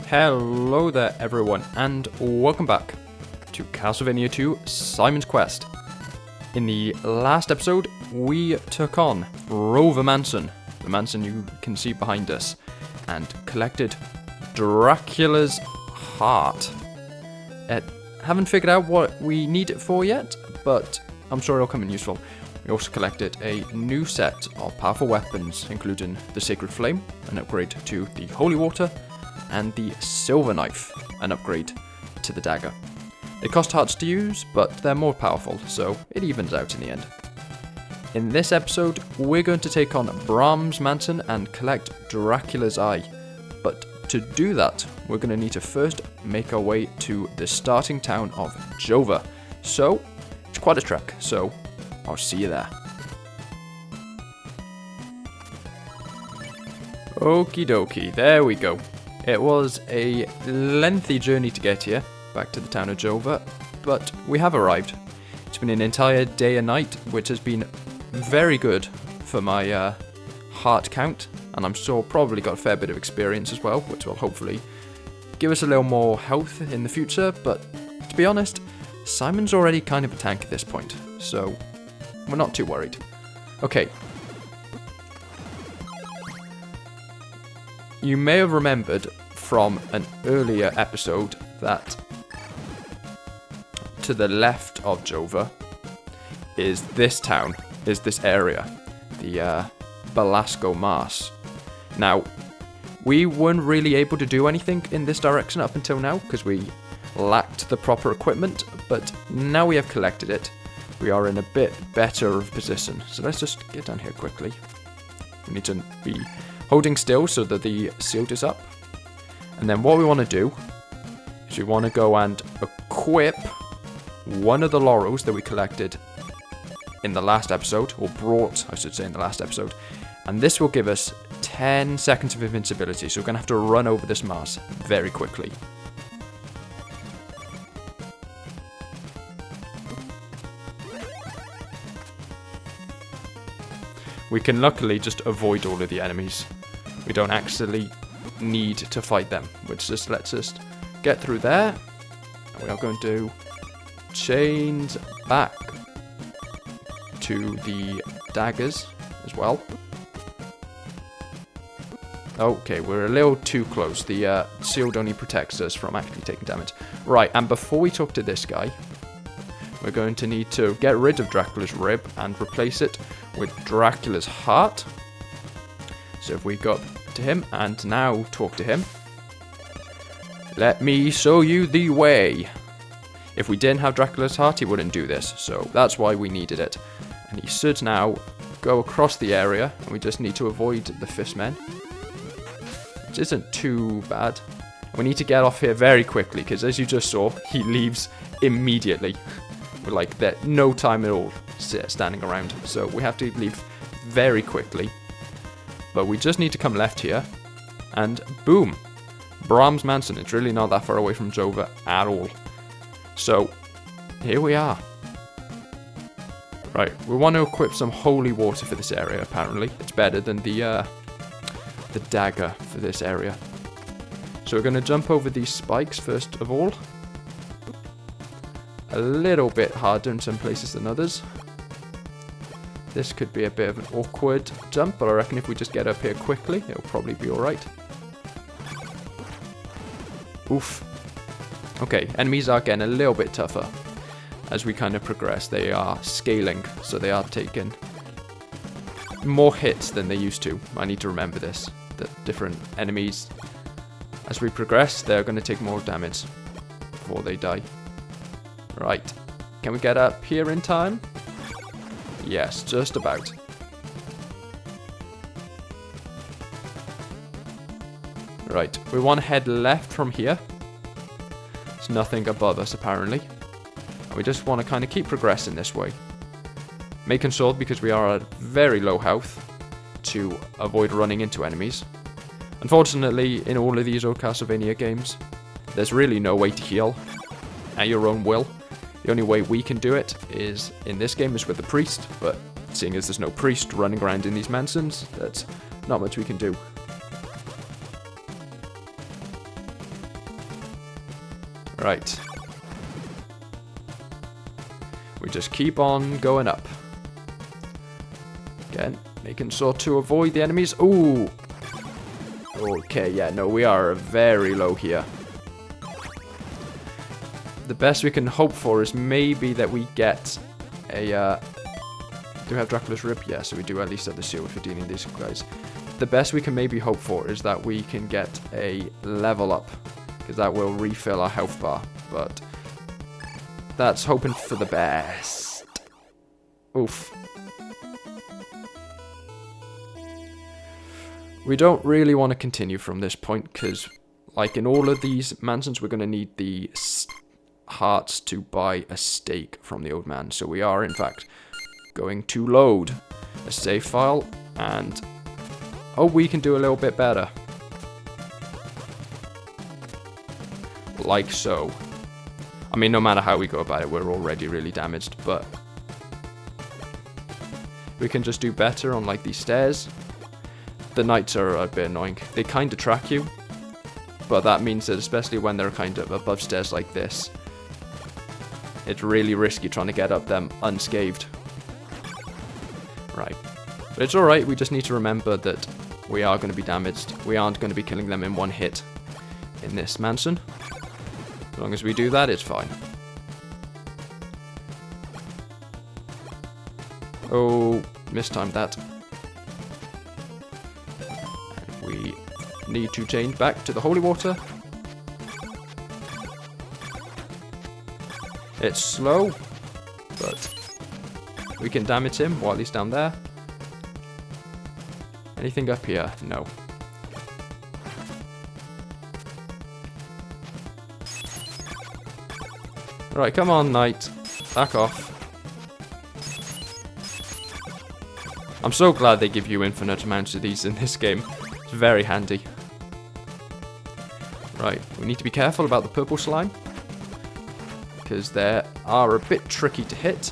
Hello there everyone, and welcome back to Castlevania 2 Simon's Quest. In the last episode, we took on Rover Mansion, the mansion you can see behind us, and collected Dracula's heart. Haven't figured out what we need it for yet, but I'm sure it'll come in useful. We also collected a new set of powerful weapons, including the Sacred Flame, an upgrade to the Holy Water, and the Silver Knife, an upgrade to the dagger. They cost hearts to use, but they're more powerful, so it evens out in the end. In this episode, we're going to take on Brahm's mansion and collect Dracula's eye. But to do that, we're going to need to first make our way to the starting town of Jova. So, it's quite a trek, so I'll see you there. Okie dokie, there we go. It was a lengthy journey to get here, back to the town of Jova, but we have arrived. It's been an entire day and night, which has been very good for my heart count, and I'm sure probably got a fair bit of experience as well, which will hopefully give us a little more health in the future, but to be honest, Simon's already kind of a tank at this point, so we're not too worried. Okay. You may have remembered from an earlier episode that to the left of Jova is this town, is this area, the Belasco Marsh. Now, we weren't really able to do anything in this direction up until now because we lacked the proper equipment, but now we have collected it, we are in a bit better of position. So let's just get down here quickly. We need to be holding still so that the shield is up. And then what we want to do is we want to go and equip one of the laurels that we collected in the last episode, or brought, I should say, in the last episode. And this will give us 10 seconds of invincibility, so we're going to have to run over this Mars very quickly. We can luckily just avoid all of the enemies. We don't actually need to fight them, which just lets us get through there. And we are going to change back to the daggers as well. Okay, we're a little too close. The shield only protects us from actually taking damage. Right, and before we talk to this guy, we're going to need to get rid of Dracula's rib and replace it with Dracula's heart. So if we go up to him and now talk to him. Let me show you the way. If we didn't have Dracula's heart, he wouldn't do this. So that's why we needed it. And he should now go across the area. And we just need to avoid the fistmen, which isn't too bad. We need to get off here very quickly, because as you just saw, he leaves immediately. With like no time at all standing around. So we have to leave very quickly. But we just need to come left here. And boom. Brahm's mansion. It's really not that far away from Jova at all. So here we are. Right. We want to equip some holy water for this area, apparently. It's better than the dagger for this area. So we're going to jump over these spikes first of all. A little bit harder in some places than others. This could be a bit of an awkward jump, but I reckon if we just get up here quickly, it'll probably be alright. Oof. Okay, enemies are getting a little bit tougher as we kind of progress. They are scaling, so they are taking more hits than they used to. I need to remember this, that different enemies, as we progress, they're going to take more damage before they die. Right, can we get up here in time? Yes, just about. Right, we want to head left from here. There's nothing above us apparently. We just want to kind of keep progressing this way. Making sure, because we are at very low health, to avoid running into enemies. Unfortunately, in all of these old Castlevania games, there's really no way to heal at your own will. The only way we can do it is, in this game, is with the priest, but seeing as there's no priest running around in these mansions, that's not much we can do. Right. We just keep on going up. Again, making sure to avoid the enemies. Ooh! Okay, yeah, no, we are very low here. The best we can hope for is maybe that we get a... do we have Dracula's Rib? Yeah, so we do at least have the shield for dealing with these guys. The best we can maybe hope for is that we can get a level up, because that will refill our health bar, but that's hoping for the best. Oof. We don't really want to continue from this point, because like in all of these mansions, we're going to need the hearts to buy a steak from the old man. So we are, in fact, going to load a save file, and oh, we can do a little bit better. Like so. I mean, no matter how we go about it, we're already really damaged, but we can just do better on like these stairs. The knights are a bit annoying. They kind of track you, but that means that especially when they're kind of above stairs like this, it's really risky trying to get up them unscathed. Right. But it's alright, we just need to remember that we are going to be damaged. We aren't going to be killing them in one hit in this mansion. As long as we do that, it's fine. Oh, mistimed that. And we need to change back to the holy water. It's slow, but we can damage him while he's down there. Anything up here? No. Right, come on, knight. Back off. I'm so glad they give you infinite amounts of these in this game. It's very handy. Right, we need to be careful about the purple slime, because they are a bit tricky to hit.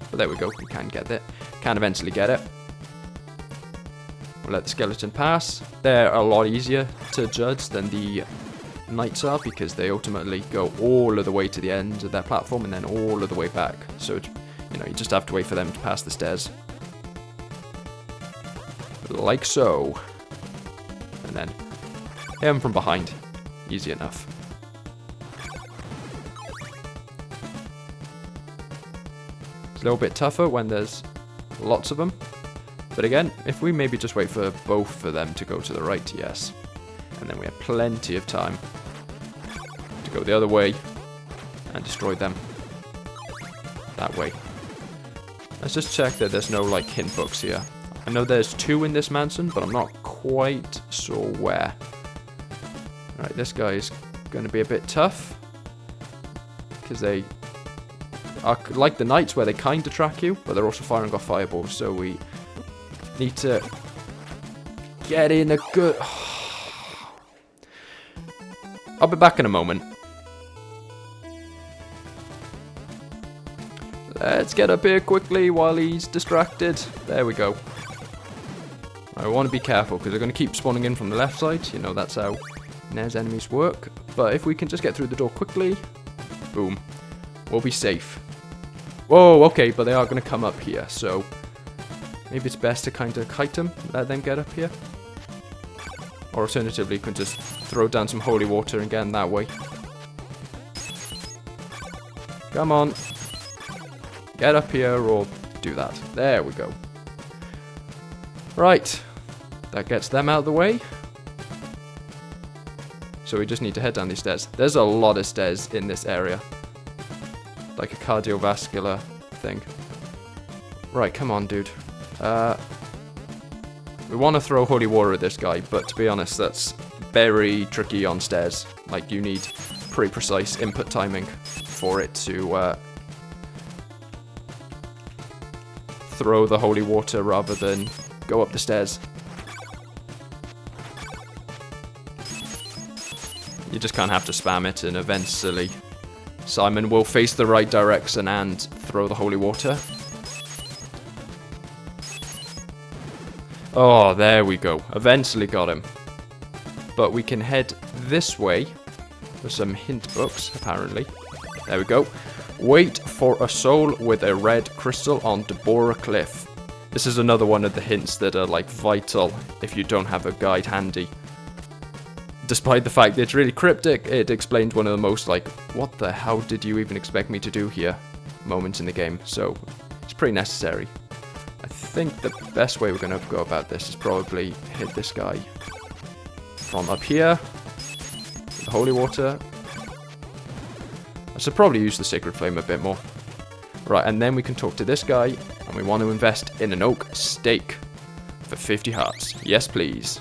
But there we go, we can get it. Can eventually get it. We'll let the skeleton pass. They're a lot easier to judge than the knights are, because they ultimately go all of the way to the end of their platform and then all of the way back. So, you know, you just have to wait for them to pass the stairs. Like so. And then hit them from behind. Easy enough. It's a little bit tougher when there's lots of them. But again, if we maybe just wait for both of them to go to the right, yes. And then we have plenty of time to go the other way and destroy them that way. Let's just check that there's no like hint books here. I know there's 2 in this mansion, but I'm not quite sure where. Alright, this guy is going to be a bit tough, because they are like the knights where they kind of track you, but they're also firing off fireballs, so we need to get in a good... I'll be back in a moment. Let's get up here quickly while he's distracted. There we go. I want to be careful, because they're going to keep spawning in from the left side. You know, that's how Nair's enemies work. But if we can just get through the door quickly, boom, we'll be safe. Whoa, okay, but they are going to come up here, so maybe it's best to kind of kite them, let them get up here. Or alternatively, you can just throw down some holy water and get in that way. Come on. Get up here or do that. There we go. Right. That gets them out of the way. So we just need to head down these stairs. There's a lot of stairs in this area. Like a cardiovascular thing. Right, come on, dude. We want to throw holy water at this guy, but to be honest, that's very tricky on stairs. Like, you need pretty precise input timing for it to throw the holy water rather than go up the stairs. You just can't have to spam it, and eventually Simon will face the right direction and throw the holy water. Oh, there we go. Eventually got him. But we can head this way with some hint books, apparently. There we go. Wait for a soul with a red crystal on Deborah Cliff. This is another one of the hints that are like vital if you don't have a guide handy. Despite the fact that it's really cryptic, it explains one of the most like, what the hell did you even expect me to do here moments in the game. So it's pretty necessary. I think the best way we're going to go about this is probably hit this guy from up here. The holy water. I should probably use the sacred flame a bit more. Right, and then we can talk to this guy, and we want to invest in an oak stake for 50 hearts. Yes, please.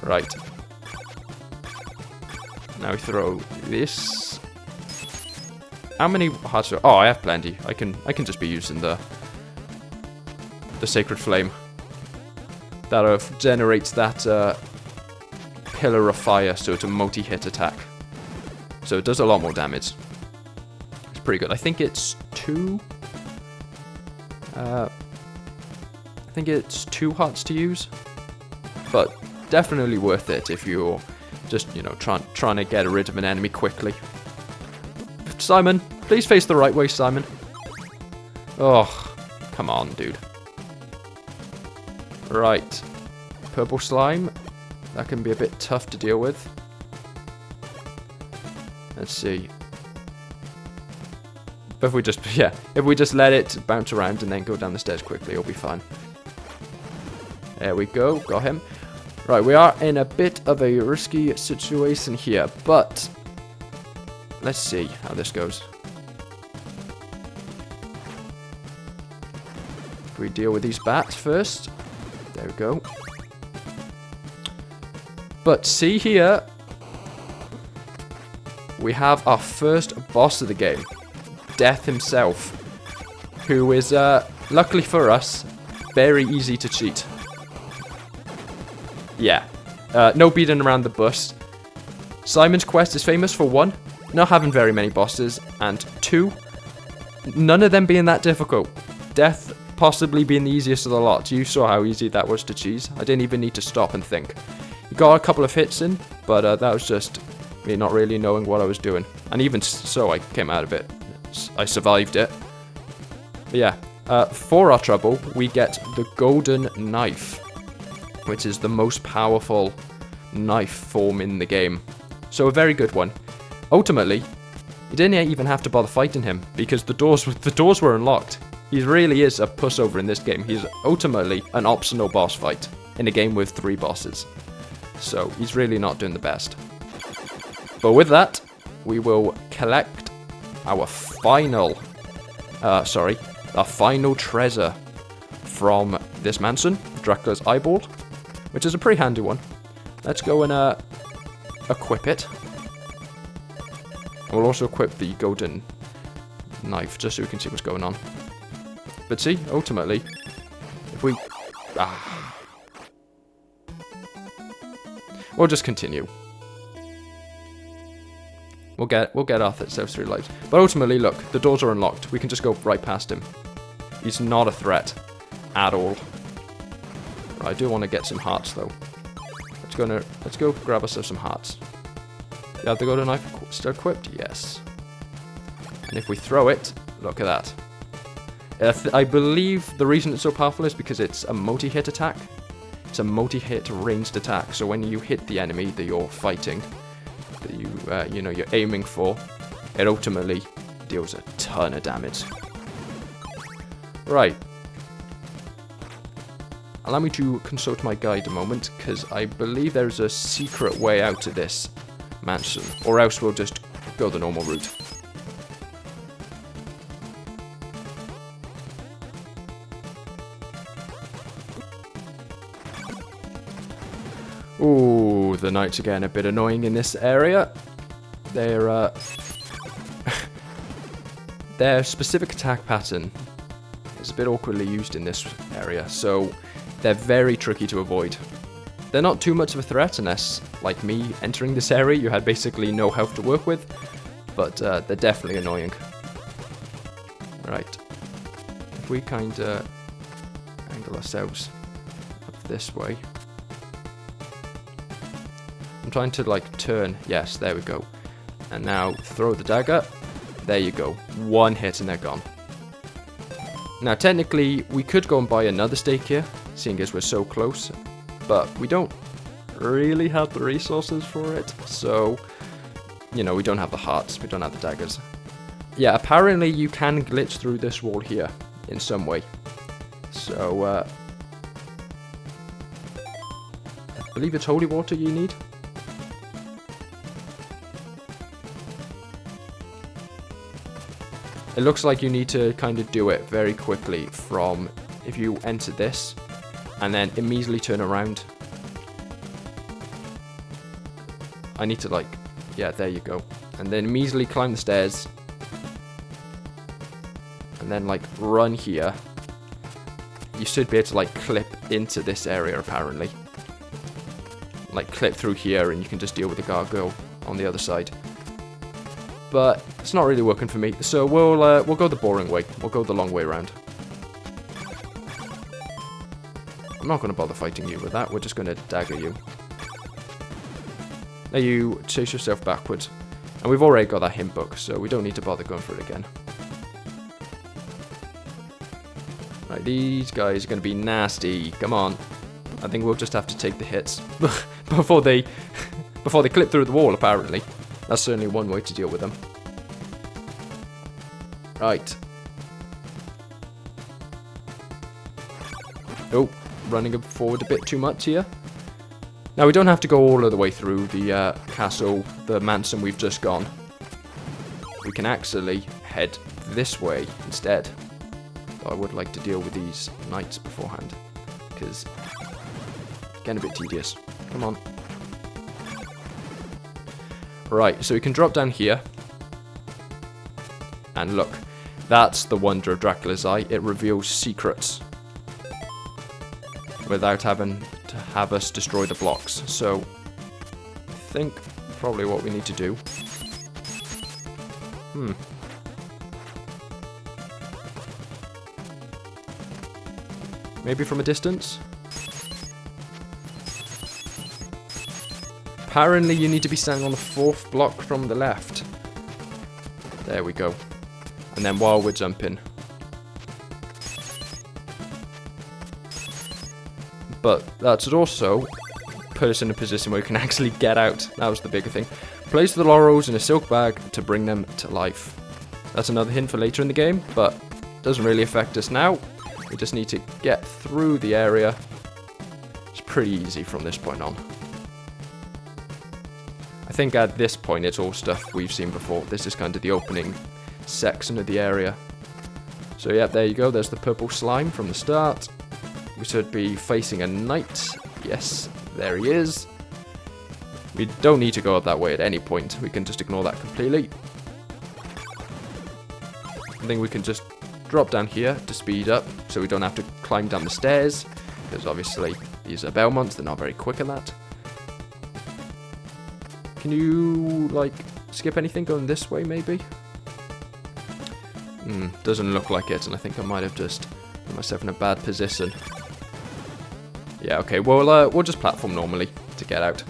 Right. Now we throw this. How many hearts are... Oh, I have plenty. I can just be using the sacred flame. That generates that pillar of fire, so it's a multi-hit attack. So it does a lot more damage. It's pretty good. I think it's two hearts to use, but definitely worth it if you're just, you know, trying to get rid of an enemy quickly. Simon, please face the right way, Simon. Oh, come on, dude. Right. Purple slime. That can be a bit tough to deal with. Let's see. But if we just let it bounce around and then go down the stairs quickly, it'll be fine. There we go. Got him. Right, we are in a bit of a risky situation here, but let's see how this goes. If we deal with these bats first. There we go. But see here, we have our first boss of the game, Death himself, who is, luckily for us, very easy to cheat. Yeah, no beating around the bush. Simon's Quest is famous for 1, not having very many bosses, and 2, none of them being that difficult. Death possibly being the easiest of the lot. You saw how easy that was to cheese. I didn't even need to stop and think. You got a couple of hits in, but that was just me not really knowing what I was doing. And even so, I came out of it. I survived it. But yeah, for our trouble, we get the golden knife, which is the most powerful knife form in the game. So a very good one. Ultimately, you didn't even have to bother fighting him, because the doors were unlocked. He really is a pushover in this game. He's ultimately an optional boss fight in a game with 3 bosses. So he's really not doing the best. But with that, we will collect our final treasure from this mansion, Dracula's Eyeball, which is a pretty handy one. Let's go and equip it. And we'll also equip the golden knife, just so we can see what's going on. But see, ultimately, if we... We'll just continue. We'll get ourselves through lives. But ultimately, look, the doors are unlocked. We can just go right past him. He's not a threat at all. Right, I do want to get some hearts though. Let's go grab ourselves some hearts. You have the golden knife still equipped? Yes. And if we throw it, look at that. I believe the reason it's so powerful is because it's a multi-hit attack. It's a multi-hit ranged attack. So when you hit the enemy that you're fighting, that you're aiming for, it ultimately deals a ton of damage. Right. Allow me to consult my guide a moment, because I believe there's a secret way out of this mansion, or else we'll just go the normal route. Ooh, the knights are getting a bit annoying in this area. Their specific attack pattern is a bit awkwardly used in this area, so they're very tricky to avoid. They're not too much of a threat unless, like me, entering this area, you had basically no health to work with, but they're definitely annoying. Right. If we kind of angle ourselves up this way. I'm trying to like turn. Yes, there we go. And now throw the dagger. There you go. One hit and they're gone. Now technically we could go and buy another stake here, seeing as we're so close, but we don't really have the resources for it, so you know, we don't have the hearts, we don't have the daggers. Yeah, apparently you can glitch through this wall here in some way. So I believe it's holy water you need. It looks like you need to kind of do it very quickly from, if you enter this, and then immediately turn around. I need to like, yeah, there you go. And then immediately climb the stairs. And then like run here. You should be able to like clip into this area apparently. Like clip through here and you can just deal with the gargoyle on the other side. But it's not really working for me, so we'll go the boring way. We'll go the long way around. I'm not going to bother fighting you with that. We're just going to dagger you. Now you chase yourself backwards. And we've already got that hint book, so we don't need to bother going for it again. Right, these guys are going to be nasty. Come on. I think we'll just have to take the hits before they clip through the wall, apparently. That's certainly one way to deal with them. Right. Oh, running forward a bit too much here. Now, we don't have to go all of the way through the castle, the mansion we've just gone. We can actually head this way instead. Though I would like to deal with these knights beforehand, because it's getting a bit tedious. Come on. Right, so we can drop down here. And look, that's the wonder of Dracula's Eye. It reveals secrets without having to have us destroy the blocks. So I think probably what we need to do. Maybe from a distance? Apparently you need to be standing on the 4th block from the left. There we go. And then while we're jumping. But that's also put us in a position where we can actually get out. That was the bigger thing. Place the laurels in a silk bag to bring them to life. That's another hint for later in the game, but doesn't really affect us now. We just need to get through the area. It's pretty easy from this point on. I think at this point it's all stuff we've seen before. This is kind of the opening section of the area. So yeah, there you go. There's the purple slime from the start. We should be facing a knight. Yes, there he is. We don't need to go up that way at any point. We can just ignore that completely. I think we can just drop down here to speed up so we don't have to climb down the stairs, because obviously these are Belmonts, they're not very quick at that. Can you, like, skip anything going this way, maybe? Doesn't look like it, and I think I might have just put myself in a bad position. Yeah, okay, well, we'll just platform normally to get out.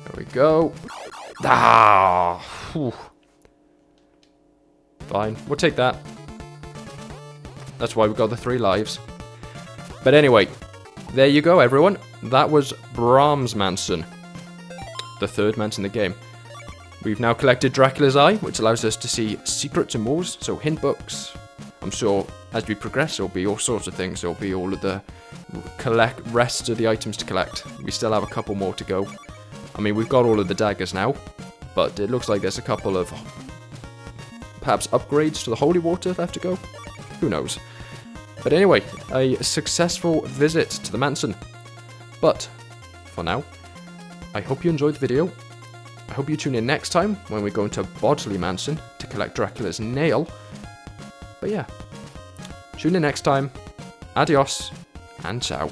There we go. Ah! Whew. Fine, we'll take that. That's why we got the 3 lives. But anyway, there you go, everyone. That was Brahm's mansion. The 3rd mansion in the game. We've now collected Dracula's Eye, which allows us to see secrets and walls, so hint books. I'm sure as we progress, there'll be all sorts of things. There'll be all of the rest of the items to collect. We still have a couple more to go. I mean, we've got all of the daggers now, but it looks like there's a couple of perhaps upgrades to the holy water left to go. Who knows? But anyway, a successful visit to the mansion. But for now, I hope you enjoyed the video. I hope you tune in next time when we go into Bodley Mansion to collect Dracula's nail. But yeah, tune in next time. Adios and ciao.